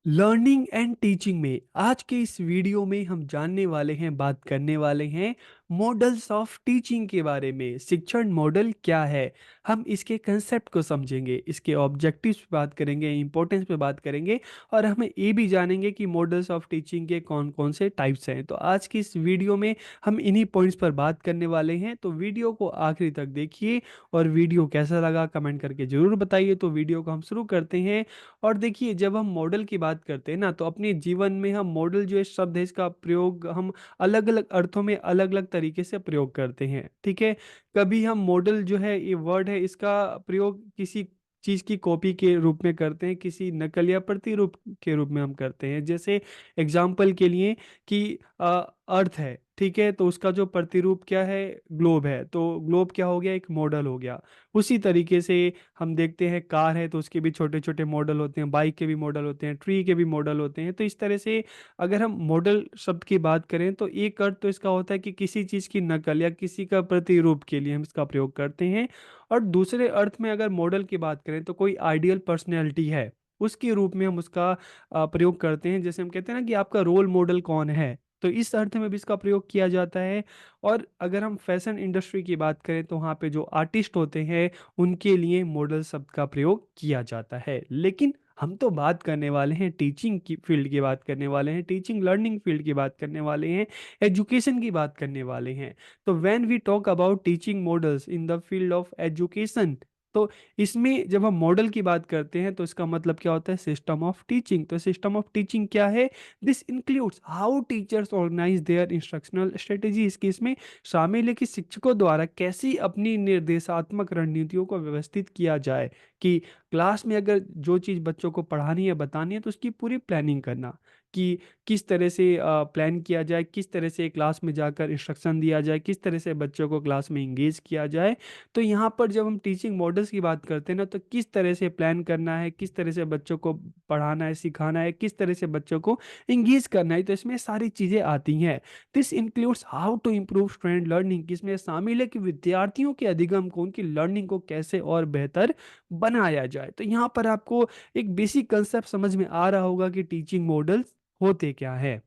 Learning and teaching में आज के इस वीडियो में हम जानने वाले हैं, बात करने वाले हैं मॉडल्स ऑफ टीचिंग के बारे में। शिक्षण मॉडल क्या है, हम इसके कंसेप्ट को समझेंगे, इसके ऑब्जेक्टिव्स पे बात करेंगे, इंपॉर्टेंस पे बात करेंगे और हमें ये भी जानेंगे कि मॉडल्स ऑफ टीचिंग के कौन कौन से टाइप्स हैं। तो आज की इस वीडियो में हम इन्हीं पॉइंट्स पर बात करने वाले हैं, तो वीडियो को आखिरी तक देखिए और वीडियो कैसा लगा कमेंट करके ज़रूर बताइए। तो वीडियो को हम शुरू करते हैं। और देखिए, जब हम मॉडल की बात करते हैं ना, तो अपने जीवन में हम मॉडल जो है शब्द है, इसका प्रयोग हम अलग अलग अर्थों में अलग अलग तरीके से प्रयोग करते हैं। ठीक है, कभी हम मॉडल जो है, ये वर्ड है, इसका प्रयोग किसी चीज की कॉपी के रूप में करते हैं, किसी नकल या प्रतिरूप के रूप में हम करते हैं। जैसे एग्जाम्पल के लिए कि अर्थ है, ठीक है, तो उसका जो प्रतिरूप क्या है, ग्लोब है, तो ग्लोब क्या हो गया, एक मॉडल हो गया। उसी तरीके से हम देखते हैं कार है, तो उसके भी छोटे छोटे मॉडल होते हैं, बाइक के भी मॉडल होते हैं, ट्री के भी मॉडल होते हैं। तो इस तरह से अगर हम मॉडल शब्द की बात करें तो एक अर्थ तो इसका होता है कि किसी चीज़ की नकल या किसी का प्रतिरूप के लिए हम इसका प्रयोग करते हैं। और दूसरे अर्थ में अगर मॉडल की बात करें तो कोई आइडियल पर्सनैलिटी है, उसके रूप में हम उसका प्रयोग करते हैं। जैसे हम कहते हैं ना कि आपका रोल मॉडल कौन है, तो इस अर्थ में भी इसका प्रयोग किया जाता है। और अगर हम फैशन इंडस्ट्री की बात करें तो वहाँ पे जो आर्टिस्ट होते हैं, उनके लिए मॉडल शब्द का प्रयोग किया जाता है। लेकिन हम तो बात करने वाले हैं टीचिंग की फील्ड की, बात करने वाले हैं टीचिंग लर्निंग फील्ड की, बात करने वाले हैं एजुकेशन की, बात करने वाले हैं। तो when we talk about teaching models in the field of education, तो इसमें जब हम मॉडल की बात करते हैं तो इसका मतलब क्या होता है, सिस्टम ऑफ टीचिंग। तो सिस्टम ऑफ टीचिंग क्या है, this includes how teachers organise their instructional strategies, की इसमें शामिल है कि शिक्षकों द्वारा कैसी अपनी निर्देशात्मक रणनीतियों को व्यवस्थित किया जाए। कि क्लास में अगर जो चीज़ बच्चों को पढ़ानी है, बतानी है, तो उसकी पूरी प्लानिंग करना कि किस तरह से प्लान किया जाए, किस तरह से क्लास में जाकर इंस्ट्रक्शन दिया जाए, किस तरह से बच्चों को क्लास में इंगेज किया जाए। तो यहाँ पर जब हम टीचिंग मॉडल्स की बात करते हैं ना, तो किस तरह से प्लान करना है, किस तरह से बच्चों को पढ़ाना है, सिखाना है, किस तरह से बच्चों को इंगेज करना है, तो इसमें सारी चीज़ें आती हैं। This includes how to improve student learning, इसमें शामिल है कि विद्यार्थियों के अधिगम को, उनकी लर्निंग को कैसे और बेहतर बनाया जाए। तो यहाँ पर आपको एक बेसिक कंसेप्ट समझ में आ रहा होगा कि टीचिंग मॉडल्स होते क्या है।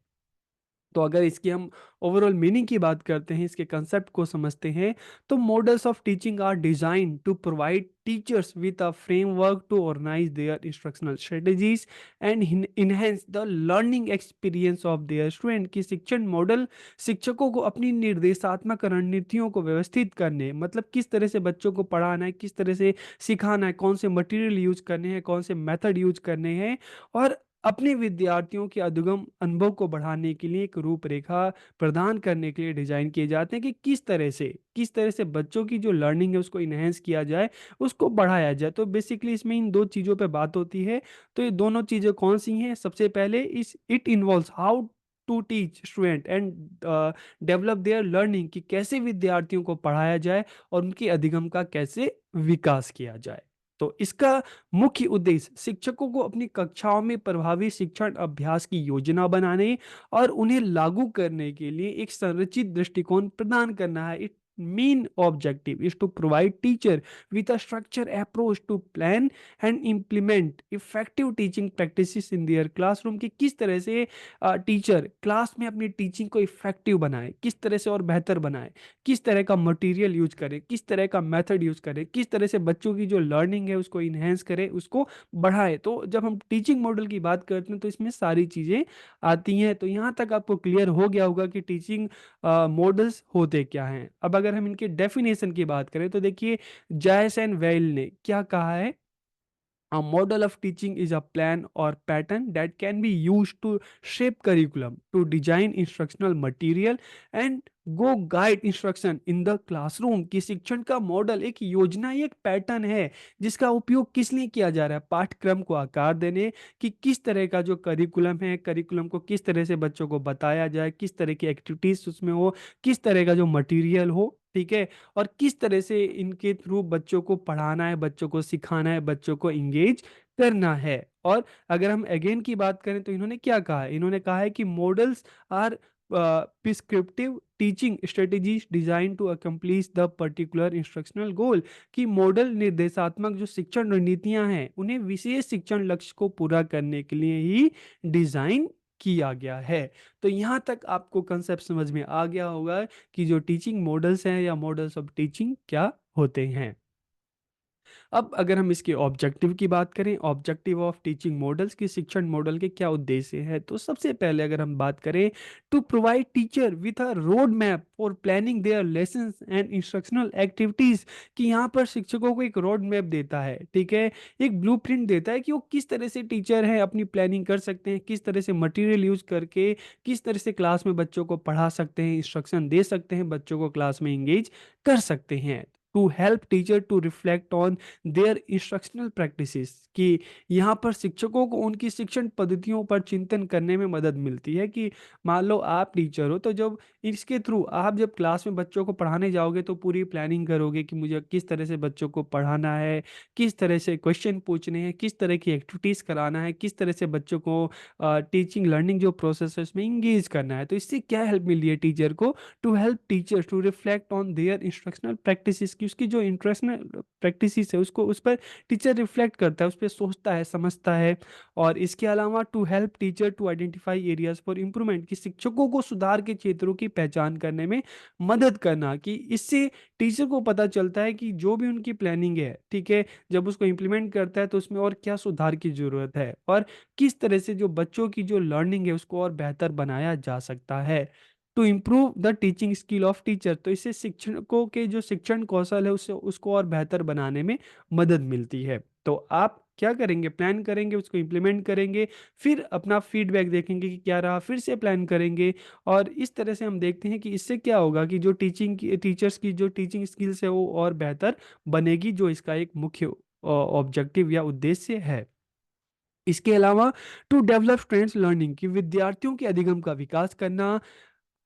तो अगर इसकी हम ओवरऑल मीनिंग की बात करते हैं, इसके कंसेप्ट को समझते हैं, तो models of teaching are design to provide teachers with a framework to organise their instructional strategies and enhance the learning experience of their student. की शिक्षण मॉडल शिक्षकों को अपनी निर्देशात्मक रणनीतियों को व्यवस्थित करने, मतलब किस तरह से बच्चों को पढ़ाना है, किस तरह से सिखाना है, कौन से मटेरियल यूज करने हैं, कौन से मेथड यूज करने हैं, और अपने विद्यार्थियों के अधुगम अनुभव को बढ़ाने के लिए एक रूपरेखा प्रदान करने के लिए डिजाइन किए जाते हैं कि किस तरह से बच्चों की जो लर्निंग है उसको इनहेंस किया जाए, उसको बढ़ाया जाए। तो बेसिकली इसमें इन दो चीज़ों पे बात होती है। तो ये दोनों चीज़ें कौन सी हैं, सबसे पहले इस it involves how to teach student and develop their learning, कि कैसे विद्यार्थियों को पढ़ाया जाए और उनके अधिगम का कैसे विकास किया जाए। तो इसका मुख्य उद्देश्य शिक्षकों को अपनी कक्षाओं में प्रभावी शिक्षण अभ्यास की योजना बनाने और उन्हें लागू करने के लिए एक संरचित दृष्टिकोण प्रदान करना है। It main objective is to provide teacher with a structured approach to plan and implement effective teaching practices in their classroom, कि किस तरह से टीचर क्लास में अपनी टीचिंग को इफेक्टिव बनाए, किस तरह से और बेहतर बनाए, किस तरह का मटेरियल यूज करें, किस तरह का मेथड यूज करें, किस तरह से बच्चों की जो लर्निंग है उसको इन्हेंस करें, उसको बढ़ाए। तो जब हम टीचिंग मॉडल की बात करते हैं तो इसमें सारी चीज़ें आती हैं। तो यहाँ तक आपको क्लियर हो गया होगा कि टीचिंग मॉडल्स होते क्या हैं। अब अगर हम इनके डेफिनेशन की बात करें तो देखिए, जायस एंड वेल ने क्या कहा है, a model of teaching is a plan or pattern that can be used to shape curriculum, to design instructional material and go guide instruction in the classroom। की शिक्षण का मॉडल एक योजना, एक पैटर्न है जिसका उपयोग किस लिए किया जा रहा है, पाठ्यक्रम को आकार देने, कि किस तरह का जो करिकुलम है, करिकुलम को किस तरह से बच्चों को बताया जाए, किस तरह की एक्टिविटीज उसमें हो, किस तरह का जो मटेरियल हो, ठीक है, और किस तरह से इनके थ्रू बच्चों को पढ़ाना है, बच्चों को सिखाना है, बच्चों को इंगेज करना है। और अगर हम अगेन की बात करें तो इन्होंने क्या कहा है, इन्होंने कहा है कि models are prescriptive teaching strategies design to accomplish the particular instructional goal. कि मॉडल निर्देशात्मक जो शिक्षण रणनीतियां हैं उन्हें विशेष शिक्षण लक्ष्य को पूरा करने के लिए ही डिजाइन किया गया है। तो यहाँ तक आपको कंसेप्ट समझ में आ गया होगा कि जो टीचिंग मॉडल्स हैं या मॉडल्स ऑफ टीचिंग क्या होते हैं। अब अगर हम इसके ऑब्जेक्टिव की बात करें, ऑब्जेक्टिव ऑफ टीचिंग मॉडल्स की शिक्षण मॉडल के क्या उद्देश्य है, तो सबसे पहले अगर हम बात करें, to provide teacher with a road map for planning their lessons and instructional activities. कि यहाँ पर शिक्षकों को एक रोड मैप देता है, ठीक है, एक ब्लूप्रिंट देता है कि वो किस तरह से टीचर हैं अपनी प्लानिंग कर सकते हैं, किस तरह से मटेरियल यूज करके किस तरह से क्लास में बच्चों को पढ़ा सकते हैं, इंस्ट्रक्शन दे सकते हैं, बच्चों को क्लास में इंगेज कर सकते हैं। To help teacher to reflect on their instructional practices. कि यहाँ पर शिक्षकों को उनकी शिक्षण पद्धतियों पर चिंतन करने में मदद मिलती है। कि मान लो आप टीचर हो, तो जब इसके थ्रू आप जब क्लास में बच्चों को पढ़ाने जाओगे तो पूरी प्लानिंग करोगे कि मुझे किस तरह से बच्चों को पढ़ाना है, किस तरह से क्वेश्चन पूछने हैं, किस तरह की एक्टिविटीज़ कराना है, किस तरह से बच्चों को टीचिंग लर्निंग जो प्रोसेस है उसमें इंगेज करना है। तो इससे क्या हेल्प मिली है टीचर को, to help teachers to reflect on their instructional practices. की उसकी जो इंस्ट्रक्शनल प्रैक्टिसेस है उसको उस पर टीचर रिफ्लेक्ट करता है, उस पर सोचता है, समझता है। और इसके अलावा to help teacher to identify areas for improvement. कि शिक्षकों को सुधार के क्षेत्रों की पहचान करने में मदद करना। कि इससे टीचर को पता चलता है कि जो भी उनकी प्लानिंग है, ठीक है, जब उसको इम्प्लीमेंट करता है तो उसमें और क्या सुधार की जरूरत है और किस तरह से जो बच्चों की जो लर्निंग है उसको और बेहतर बनाया जा सकता है। To improve the teaching skill of teacher. तो इससे शिक्षकों के जो शिक्षण कौशल है उससे उसको और बेहतर बनाने में मदद मिलती है। तो आप क्या करेंगे, प्लान करेंगे, उसको इम्प्लीमेंट करेंगे, फिर अपना फीडबैक देखेंगे कि क्या रहा, फिर से प्लान करेंगे। और इस तरह से हम देखते हैं कि इससे क्या होगा कि जो टीचिंग की टीचर्स की जो टीचिंग स्किल्स है वो और बेहतर बनेगी, जो इसका एक मुख्य ऑब्जेक्टिव या उद्देश्य है। इसके अलावा टू डेवलप स्टूडेंट्स लर्निंग। की विद्यार्थियों के अधिगम का विकास करना।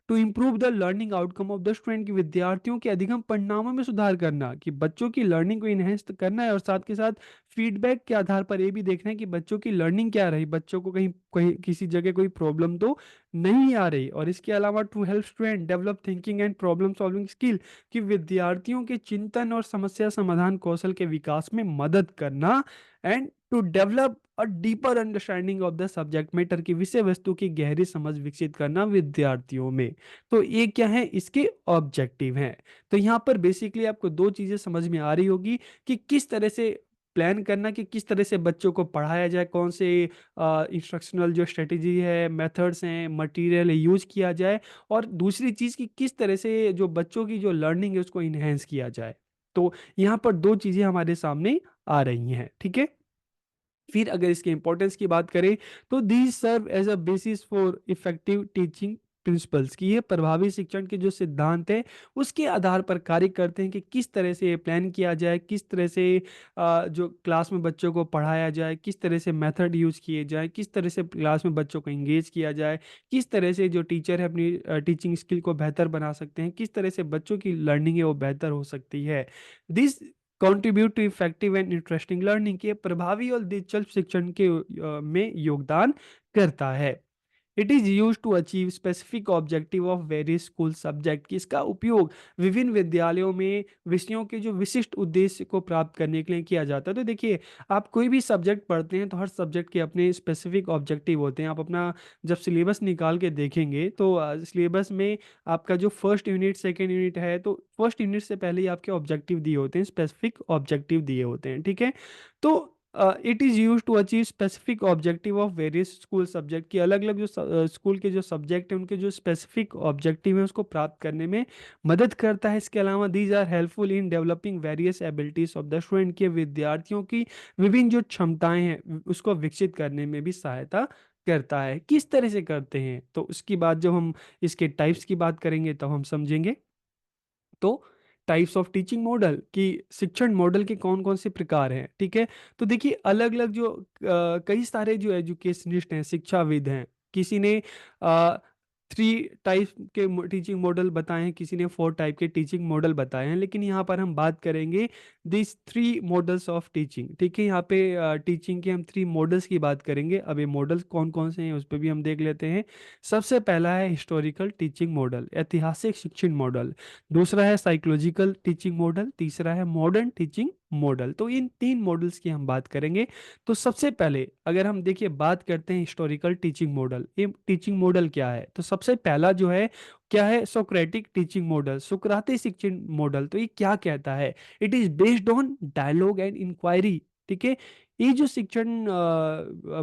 To improve the learning outcome of the student. की विद्यार्थियों के अधिगम परिणामों में सुधार करना। कि बच्चों की लर्निंग को इनहेंस करना है और साथ के साथ फीडबैक के आधार पर ये भी देखना है कि बच्चों की लर्निंग क्या रही, बच्चों को कहीं कहीं किसी जगह कोई प्रॉब्लम तो नहीं आ रही। और इसके अलावा to help student develop thinking and problem solving skill. कि विद्यार्थियों के चिंतन और समस्या समाधान कौशल के विकास में मदद करना। And to develop a deeper understanding of the subject matter. की विषय वस्तु की गहरी समझ विकसित करना विद्यार्थियों में। तो ये क्या है, इसके ऑब्जेक्टिव हैं। तो यहाँ पर बेसिकली आपको दो चीजें समझ में आ रही होगी कि किस तरह से प्लान करना, कि किस तरह से बच्चों को पढ़ाया जाए, कौन से इंस्ट्रक्शनल जो स्ट्रेटेजी है, मेथड्स हैं, मटेरियल यूज किया जाए। और दूसरी चीज कि किस तरह से जो बच्चों की जो लर्निंग है उसको इन्हेंस किया जाए। तो यहाँ पर दो चीजें हमारे सामने आ रही हैं, ठीक है। फिर अगर इसके इंपॉर्टेंस की बात करें, तो these serve as a basis for effective teaching principles. की ये प्रभावी शिक्षण के जो सिद्धांत है उसके आधार पर कार्य करते हैं कि किस तरह से ये प्लान किया जाए, किस तरह से जो क्लास में बच्चों को पढ़ाया जाए, किस तरह से मेथड यूज किए जाए, किस तरह से क्लास में बच्चों को इंगेज किया जाए, किस तरह से जो टीचर है अपनी टीचिंग स्किल को बेहतर बना सकते हैं, किस तरह से बच्चों की लर्निंग है वो बेहतर हो सकती है। This contribute to effective and interesting learning. के प्रभावी और दिलचस्प शिक्षण के में योगदान करता है। It is use to achieve specific objective of various school subject. की इसका उपयोग विभिन्न विद्यालयों में विषयों के जो विशिष्ट उद्देश्य को प्राप्त करने के लिए किया जाता है। तो देखिए, आप कोई भी सब्जेक्ट पढ़ते हैं तो हर सब्जेक्ट के अपने स्पेसिफिक ऑब्जेक्टिव होते हैं। आप अपना जब सिलेबस निकाल के देखेंगे तो सिलेबस में आपका जो फर्स्ट यूनिट सेकेंड यूनिट है, तो फर्स्ट यूनिट से पहले ही आपके ऑब्जेक्टिव दिए होते हैं, स्पेसिफिक ऑब्जेक्टिव दिए होते हैं, ठीक है। तो it is use to achieve specific objective of various school subject. की अलग अलग जो स्कूल के जो सब्जेक्ट हैं उनके जो स्पेसिफिक ऑब्जेक्टिव है उसको प्राप्त करने में मदद करता है। इसके अलावा these are helpful in developing various abilities of the student. के विद्यार्थियों की विभिन्न जो क्षमताएं हैं उसको विकसित करने में भी सहायता करता है। किस तरह से करते हैं, तो उसकी बात जब हम इसके टाइप्स की बात करेंगे तब हम समझेंगे। तो टाइप्स ऑफ टीचिंग मॉडल, की शिक्षण मॉडल के कौन कौन से प्रकार हैं, ठीक है। तो देखिए, अलग अलग जो कई सारे जो एजुकेशनिस्ट हैं, शिक्षाविद हैं, किसी ने थ्री टाइप के टीचिंग मॉडल बताए हैं, किसी ने फोर टाइप के टीचिंग मॉडल बताए हैं, लेकिन यहाँ पर हम बात करेंगे this three models of teaching. ठीक है, यहाँ पे टीचिंग के हम थ्री मॉडल्स की बात करेंगे। अब ये मॉडल्स कौन कौन से हैं उस पर भी हम देख लेते हैं। सबसे पहला है हिस्टोरिकल टीचिंग मॉडल, ऐतिहासिक शिक्षण मॉडल। दूसरा है साइकोलॉजिकल टीचिंग मॉडल। तीसरा है मॉडर्न टीचिंग मॉडल। तो इन तीन मॉडल्स की हम बात करेंगे। तो सबसे पहले अगर हम देखिए बात करते हैं हिस्टोरिकल टीचिंग मॉडल, ये टीचिंग मॉडल क्या है, तो सबसे पहला जो है क्या है, सोक्रेटिक टीचिंग मॉडल, सुकराती शिक्षण मॉडल। तो ये क्या कहता है, it is based on dialogue and inquiry. ठीक है, ये जो शिक्षण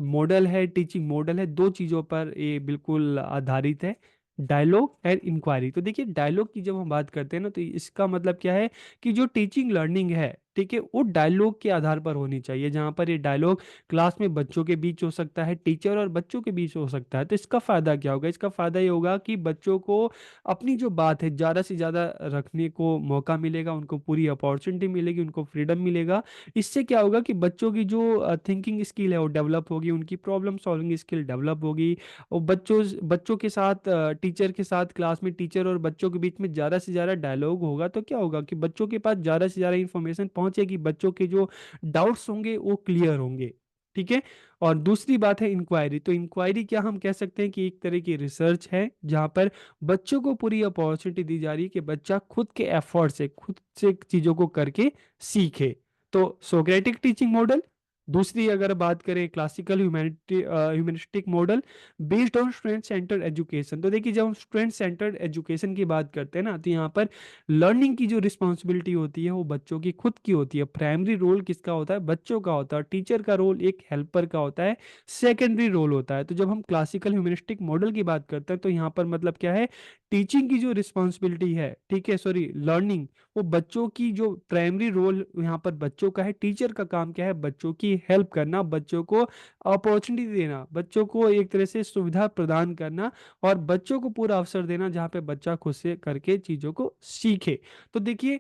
मॉडल है, टीचिंग मॉडल है, दो चीजों पर ये बिल्कुल आधारित है, डायलॉग एंड इंक्वायरी। तो देखिए डायलॉग की जब हम बात करते हैं ना, तो इसका मतलब क्या है कि जो टीचिंग लर्निंग है, ठीक है, वो डायलॉग के आधार पर होनी चाहिए, जहां पर ये डायलॉग क्लास में बच्चों के बीच हो सकता है, टीचर और बच्चों के बीच हो सकता है। तो इसका फायदा क्या होगा, इसका फायदा ये होगा कि बच्चों को अपनी जो बात है ज़्यादा से ज़्यादा रखने को मौका मिलेगा, उनको पूरी अपॉर्चुनिटी मिलेगी, उनको फ्रीडम मिलेगा। इससे क्या होगा कि बच्चों की जो थिंकिंग स्किल है वो डेवलप होगी, उनकी प्रॉब्लम सॉल्विंग स्किल डेवलप होगी। और बच्चों के साथ, टीचर के साथ, क्लास में टीचर और बच्चों के बीच में ज़्यादा से ज़्यादा डायलॉग होगा, तो क्या होगा कि बच्चों के पास ज़्यादा से ज़्यादा इंफॉर्मेशन पहुंचेगी, बच्चों के जो डाउट्स होंगे वो क्लियर होंगे। ठीक है। और दूसरी बात है इंक्वायरी। तो इंक्वायरी क्या हम कह सकते हैं कि एक तरह की रिसर्च है, जहां पर बच्चों को पूरी अपॉर्चुनिटी दी जा रही है कि बच्चा खुद के एफर्ट से, खुद से चीजों को करके सीखे। तो सोक्रेटिक टीचिंग मॉडल। दूसरी अगर बात करें classical humanistic model based on student centred education. तो देखिए जब हम स्टूडेंट सेंटर्ड एजुकेशन की बात करते हैं ना, तो यहाँ पर लर्निंग की जो रिस्पॉन्सिबिलिटी होती है वो बच्चों की खुद की होती है। प्राइमरी रोल किसका होता है, बच्चों का होता है। टीचर का रोल एक हेल्पर का होता है, सेकेंडरी रोल होता है। तो जब हम क्लासिकल ह्यूमनिस्टिक मॉडल की बात करते हैं, तो यहाँ पर मतलब क्या है, टीचिंग की जो रिस्पॉन्सिबिलिटी है, ठीक है, सॉरी, लर्निंग, वो बच्चों की जो प्राइमरी रोल यहाँ पर बच्चों का है। टीचर का काम क्या है, बच्चों की हेल्प करना, बच्चों को अपॉर्चुनिटी देना, बच्चों को एक तरह से सुविधा प्रदान करना, और बच्चों को पूरा अवसर देना जहाँ पे बच्चा खुद से करके चीजों को सीखे। तो देखिए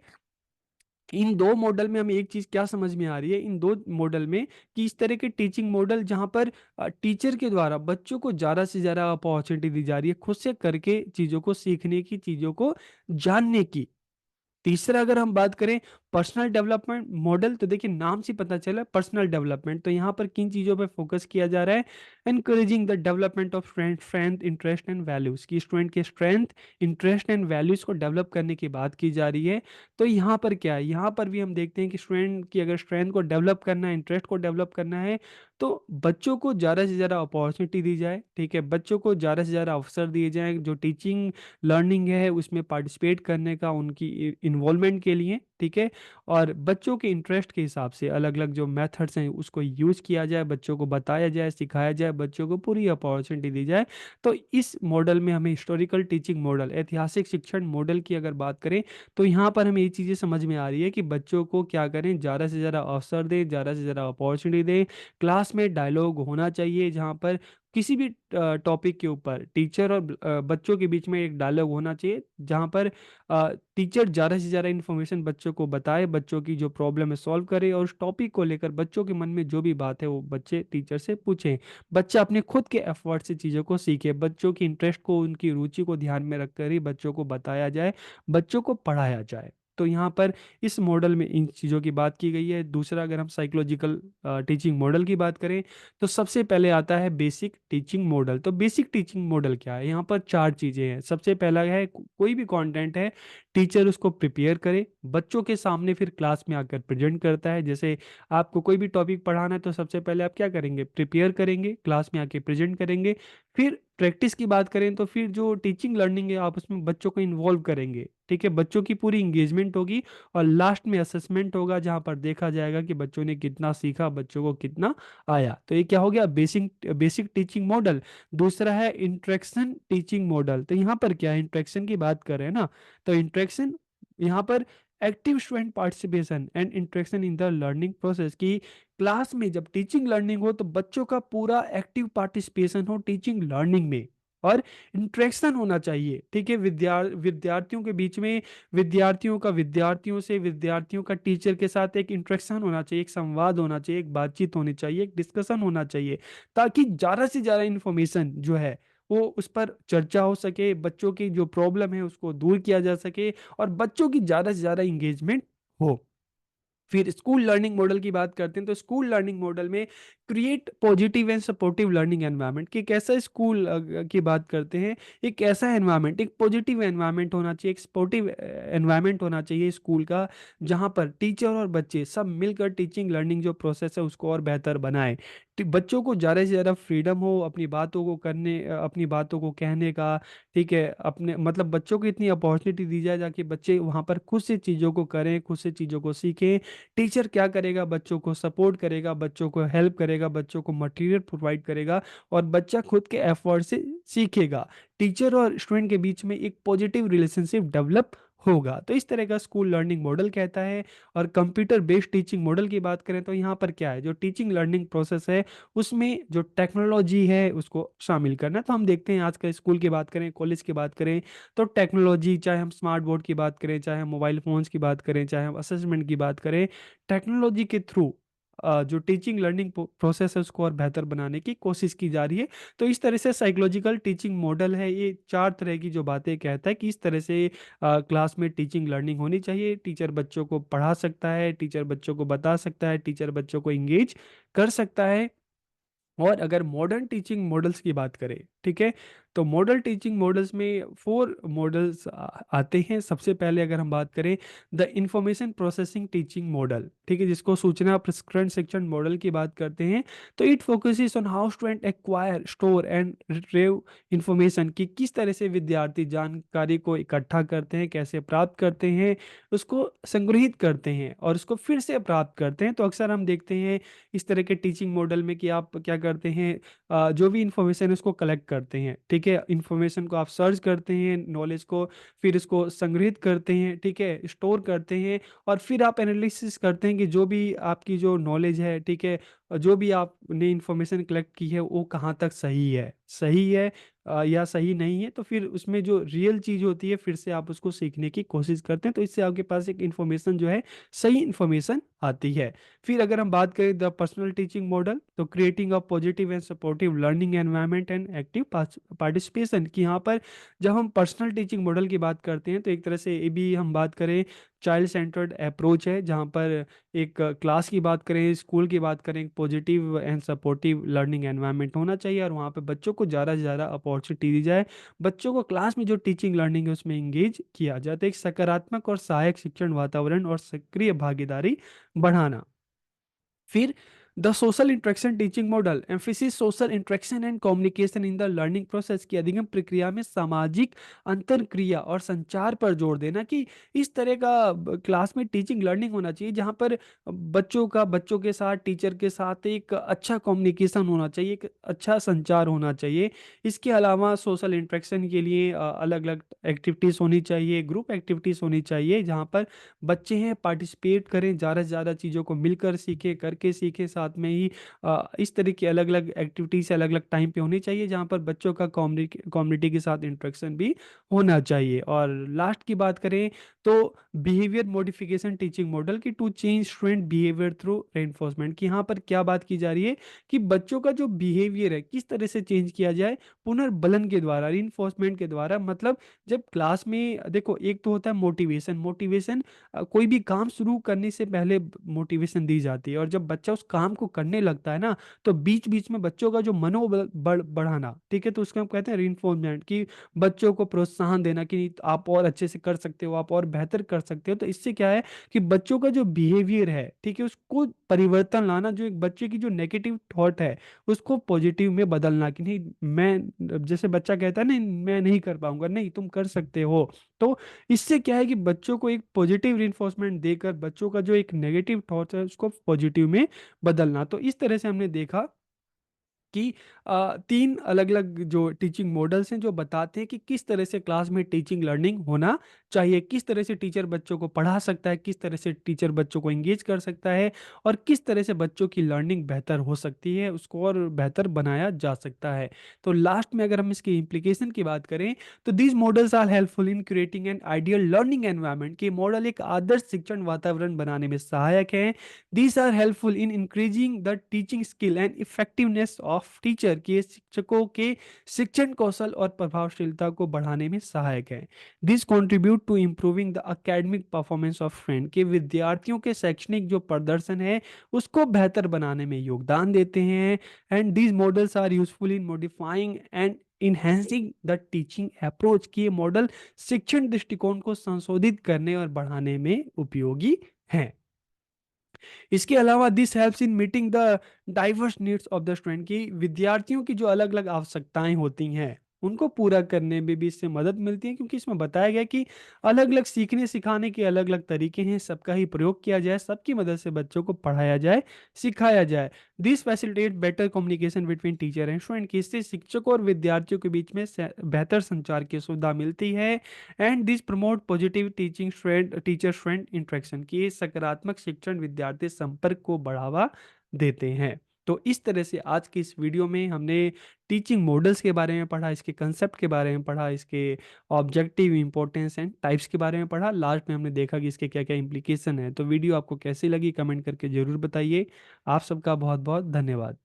इन दो मॉडल में हमें एक चीज क्या समझ में आ रही है, इन दो मॉडल में, कि इस तरह के टीचिंग मॉडल जहां पर टीचर के द्वारा बच्चों को ज्यादा से ज्यादा अपॉर्चुनिटी दी जा रही है खुद से करके चीजों को सीखने की, चीजों को जानने की। तीसरा अगर हम बात करें पर्सनल डेवलपमेंट मॉडल, तो देखिए नाम से पता चला पर्सनल डेवलपमेंट, तो यहाँ पर किन चीज़ों पे फोकस किया जा रहा है, encouraging the development of strength interest and values, की स्टूडेंट के स्ट्रेंथ इंटरेस्ट एंड वैल्यूज को डेवलप करने की बात की जा रही है। तो यहाँ पर क्या है, यहाँ पर भी हम देखते हैं कि स्टूडेंट की अगर स्ट्रेंथ को डेवलप करना है, इंटरेस्ट को डेवलप करना है, तो बच्चों को ज़्यादा से ज़्यादा अपॉर्चुनिटी दी जाए। ठीक है, बच्चों को ज़्यादा से ज़्यादा अवसर दिए जाएं, जो टीचिंग लर्निंग है उसमें पार्टिसिपेट करने का, उनकी इन्वॉल्वमेंट के लिए। ठीक है, और बच्चों के इंटरेस्ट के हिसाब से अलग अलग जो मेथड्स हैं उसको यूज किया जाए, बच्चों को बताया जाए, सिखाया जाए, बच्चों को पूरी अपॉर्चुनिटी दी जाए। तो इस मॉडल में हमें हिस्टोरिकल टीचिंग मॉडल, ऐतिहासिक शिक्षण मॉडल की अगर बात करें, तो यहाँ पर हमें ये चीज़ें समझ में आ रही है कि बच्चों को क्या करें, ज़्यादा से ज़्यादा अवसर दें, ज़्यादा से ज़्यादा अपॉर्चुनिटी दें। क्लास में डायलॉग होना चाहिए, जहाँ पर किसी भी टॉपिक के ऊपर टीचर और बच्चों के बीच में एक डायलॉग होना चाहिए, जहाँ पर टीचर ज़्यादा से ज़्यादा इन्फॉर्मेशन बच्चों को बताए, बच्चों की जो प्रॉब्लम है सॉल्व करे, और उस टॉपिक को लेकर बच्चों के मन में जो भी बात है वो बच्चे टीचर से पूछें। बच्चा अपने खुद के एफर्ट से चीज़ों को सीखे, बच्चों की इंटरेस्ट को, उनकी रुचि को ध्यान में रखकर ही बच्चों को बताया जाए, बच्चों को पढ़ाया जाए। तो यहाँ पर इस मॉडल में इन चीज़ों की बात की गई है। दूसरा अगर हम साइकोलॉजिकल टीचिंग मॉडल की बात करें, तो सबसे पहले आता है बेसिक टीचिंग मॉडल। तो बेसिक टीचिंग मॉडल क्या है, यहाँ पर चार चीज़ें हैं। सबसे पहला है कोई भी कंटेंट है, टीचर उसको प्रिपेयर करे, बच्चों के सामने फिर क्लास में आकर प्रेजेंट करता है। जैसे आपको कोई भी टॉपिक पढ़ाना है, तो सबसे पहले आप क्या करेंगे, प्रिपेयर करेंगे, क्लास में आके प्रेजेंट करेंगे। फिर प्रैक्टिस की बात करें, तो फिर जो टीचिंग लर्निंग है आप उसमें बच्चों को इन्वॉल्व करेंगे। ठीक है, बच्चों की पूरी इंगेजमेंट होगी, और लास्ट में असेसमेंट होगा, जहाँ पर देखा जाएगा कि बच्चों ने कितना सीखा, बच्चों को कितना आया। तो ये क्या हो गया, बेसिक बेसिक टीचिंग मॉडल। दूसरा है इंटरेक्शन टीचिंग मॉडल। तो यहाँ पर क्या है, इंटरेक्शन की बात कर रहे हैं ना, तो इंटरेक्शन यहाँ पर active student participation and interaction in the learning process, की क्लास में जब टीचिंग लर्निंग हो तो बच्चों का पूरा एक्टिव पार्टिसिपेशन हो टीचिंग लर्निंग में, और इंटरेक्शन होना चाहिए। ठीक है, विद्यार्थियों के बीच में, विद्यार्थियों का विद्यार्थियों से, विद्यार्थियों का टीचर के साथ एक इंटरेक्शन होना चाहिए, एक संवाद होना चाहिए, एक बातचीत होनी चाहिए, एक डिस्कशन होना चाहिए, ताकि ज़्यादा से ज़्यादा इंफॉर्मेशन जो है वो उस पर चर्चा हो सके, बच्चों की जो प्रॉब्लम है उसको दूर किया जा सके और बच्चों की ज़्यादा से ज़्यादा इंगेजमेंट हो। फिर स्कूल लर्निंग मॉडल की बात करते हैं तो स्कूल लर्निंग मॉडल में create positive and supportive learning environment, कि कैसा स्कूल की बात करते हैं, एक ऐसा एनवायरनमेंट, एक पॉजिटिव एनवायरनमेंट होना चाहिए, एक सपोर्टिव एनवायरनमेंट होना चाहिए स्कूल का, जहां पर टीचर और बच्चे सब मिलकर टीचिंग लर्निंग जो प्रोसेस है उसको और बेहतर बनाए। बच्चों को ज़्यादा से ज़्यादा फ्रीडम हो अपनी बातों को करने, अपनी बातों को कहने का, ठीक है, अपने मतलब बच्चों को इतनी अपॉर्चुनिटी दी जाए ताकि बच्चे वहाँ पर खुद से चीज़ों को करें, खुद से चीज़ों को सीखें। टीचर क्या करेगा, बच्चों को सपोर्ट करेगा, बच्चों को हेल्प करेगा, बच्चों को मटेरियल प्रोवाइड करेगा और बच्चा खुद के एफर्ट से सीखेगा। टीचर और स्टूडेंट के बीच में एक पॉजिटिव रिलेशनशिप डेवलप होगा। तो इस तरह का स्कूल लर्निंग मॉडल कहता है। और कंप्यूटर बेस्ड टीचिंग मॉडल की बात करें तो यहाँ पर क्या है, जो टीचिंग लर्निंग प्रोसेस है उसमें जो टेक्नोलॉजी है उसको शामिल करना। तो हम देखते हैं आजकल स्कूल की बात करें, कॉलेज की बात करें, तो टेक्नोलॉजी, चाहे हम स्मार्ट बोर्ड की बात करें, चाहे हम मोबाइल फोन्स की बात करें, चाहे हम असेसमेंट की बात करें, टेक्नोलॉजी के थ्रू जो टीचिंग लर्निंग प्रोसेस है उसको और बेहतर बनाने की कोशिश की जा रही है। तो इस तरह से साइकोलॉजिकल टीचिंग मॉडल है, ये चार तरह की जो बातें कहता है कि इस तरह से क्लास में टीचिंग लर्निंग होनी चाहिए। टीचर बच्चों को पढ़ा सकता है, टीचर बच्चों को बता सकता है, टीचर बच्चों को इंगेज कर सकता है। और अगर मॉडर्न टीचिंग मॉडल्स की बात करें, ठीक है, तो मॉडल टीचिंग मॉडल्स में फोर मॉडल्स आते हैं। सबसे पहले अगर हम बात करें the information processing teaching model, ठीक है, जिसको सूचना प्रसंस्करण शिक्षण मॉडल की बात करते हैं। तो it focuses on how student acquire, store and retrieve information, कि किस तरह से विद्यार्थी जानकारी को इकट्ठा करते हैं, कैसे प्राप्त करते हैं, उसको संग्रहित करते हैं और उसको फिर से प्राप्त करते हैं। तो अक्सर हम देखते हैं इस तरह के टीचिंग मॉडल में कि आप क्या करते हैं, जो भी इंफॉर्मेशन है उसको कलेक्ट करते हैं, ठीक है, इंफॉर्मेशन को आप सर्च करते हैं, नॉलेज को, फिर इसको संग्रहित करते हैं, ठीक है, स्टोर करते हैं और फिर आप एनालिसिस करते हैं कि जो भी आपकी जो नॉलेज है, ठीक है, जो भी आपने इंफॉर्मेशन कलेक्ट की है वो कहाँ तक सही है या सही नहीं है। तो फिर उसमें जो रियल चीज़ होती है फिर से आप उसको सीखने की कोशिश करते हैं, तो इससे आपके पास एक इंफॉर्मेशन जो है सही इंफॉर्मेशन आती है। फिर अगर हम बात करें द पर्सनल टीचिंग मॉडल, तो creating a positive and supportive learning environment and active participation, की यहाँ पर जब हम पर्सनल टीचिंग मॉडल की बात करते हैं तो एक तरह से ये भी हम बात करें चाइल्ड सेंटर्ड अप्रोच है, जहाँ पर एक क्लास की बात करें, स्कूल की बात करें, एक positive and supportive learning environment होना चाहिए और वहाँ पे बच्चों को ज़्यादा से ज़्यादा अपॉर्चुनिटी दी जाए, बच्चों को क्लास में जो टीचिंग लर्निंग है उसमें इंगेज किया जाए। तो एक सकारात्मक और सहायक शिक्षण वातावरण और सक्रिय भागीदारी बढ़ाना। फिर the social interaction teaching model emphasis social interaction and communication in the learning process, की अधिगम प्रक्रिया में सामाजिक अंतरक्रिया और संचार पर जोर देना, कि इस तरह का क्लास में टीचिंग लर्निंग होना चाहिए जहाँ पर बच्चों के साथ, टीचर के साथ एक अच्छा कम्युनिकेशन होना चाहिए, एक अच्छा संचार होना चाहिए। इसके अलावा सोशल इंटरेक्शन के लिए अलग अलग एक्टिविटीज़ होनी चाहिए, ग्रुप एक्टिविटीज़ होनी चाहिए जहाँ पर बच्चे हैं पार्टिसिपेट करें, ज़्यादा से ज़्यादा चीज़ों को मिलकर सीखें, करके सीखें, साथ में ही इस तरह की अलग अलग एक्टिविटीज़ अलग अलग टाइम पे होनी चाहिए जहाँ पर बच्चों का कम्युनिटी के साथ इंटरेक्शन भी होना चाहिए। और लास्ट की बात करें तो बिहेवियर मॉडिफिकेशन टीचिंग मॉडल, की to change student behaviour through reinforcement, की यहाँ पर क्या बात की जा रही है कि बच्चों का जो बिहेवियर है किस तरह से चेंज किया जाए, पुनर्बलन के द्वारा, रीइंफोर्समेंट के द्वारा। मतलब जब क्लास में देखो, एक तो होता है मोटिवेशन, कोई भी काम शुरू करने से पहले मोटिवेशन दी जाती है और जब बच्चा उस काम को करने लगता है ना, तो बीच बीच में बच्चों का जो मनोबल बढ़ाना, ठीक है, तो उसको हम कहते हैं रीइंफोर्समेंट, कि बच्चों को प्रोत्साहन देना कि आप और अच्छे से कर सकते हो, आप और बेहतर कर सकते हो। तो इससे क्या है कि बच्चों का जो बिहेवियर है, ठीक है, उसको परिवर्तन लाना, जो एक बच्चे की जो नेगेटिव थॉट है उसको पॉजिटिव में बदलना, कि नहीं मैं, जैसे बच्चा कहता है नहीं मैं नहीं कर पाऊंगा, नहीं तुम कर सकते हो। तो इससे क्या है कि बच्चों को एक पॉजिटिव रिइंफोर्समेंट देकर बच्चों का जो एक नेगेटिव थॉट है उसको पॉजिटिव में बदलना। तो इस तरह से हमने देखा कि तीन अलग अलग जो टीचिंग मॉडल्स हैं जो बताते हैं कि किस तरह से क्लास में टीचिंग लर्निंग होना चाहिए, किस तरह से टीचर बच्चों को पढ़ा सकता है, किस तरह से टीचर बच्चों को एंगेज कर सकता है और किस तरह से बच्चों की लर्निंग बेहतर हो सकती है, उसको और बेहतर बनाया जा सकता है। तो लास्ट में अगर हम इसकी इम्प्लीकेशन की बात करें तो these models are helpful in creating an ideal learning environment, के मॉडल एक आदर्श शिक्षण वातावरण बनाने में सहायक है। These are helpful in increasing the teaching skill and effectiveness of teacher कि ये शिक्षकों के शिक्षण कौशल और प्रभावशीलता को बढ़ाने में सहायक है। This contribute to improving the academic performance of student, के विद्यार्थियों के शैक्षणिक जो प्रदर्शन है उसको बेहतर बनाने में योगदान देते हैं। And these models are useful in modifying and enhancing the teaching approach, की ये मॉडल शिक्षण दृष्टिकोण को संशोधित करने और बढ़ाने में उपयोगी हैं। इसके अलावा this helps in meeting the diverse needs of the student, की विद्यार्थियों की जो अलग अलग आवश्यकताएं होती हैं उनको पूरा करने में भी इससे मदद मिलती है, क्योंकि इसमें बताया गया कि अलग अलग सीखने सिखाने के अलग अलग तरीके हैं, सबका ही प्रयोग किया जाए, सबकी मदद से बच्चों को पढ़ाया जाए, सिखाया जाए। This facilitate better communication between teacher and student, की इससे शिक्षकों और विद्यार्थियों के बीच में बेहतर संचार की सुविधा मिलती है। And this promote positive teaching student teacher student interaction, की सकारात्मक शिक्षण विद्यार्थी संपर्क को बढ़ावा देते हैं। तो इस तरह से आज की इस वीडियो में हमने टीचिंग मॉडल्स के बारे में पढ़ा, इसके कंसेप्ट के बारे में पढ़ा, इसके ऑब्जेक्टिव इंपॉर्टेंस एंड टाइप्स के बारे में पढ़ा, लास्ट में हमने देखा कि इसके क्या क्या इंप्लीकेशन है। तो वीडियो आपको कैसी लगी कमेंट करके जरूर बताइए। आप सबका बहुत बहुत धन्यवाद।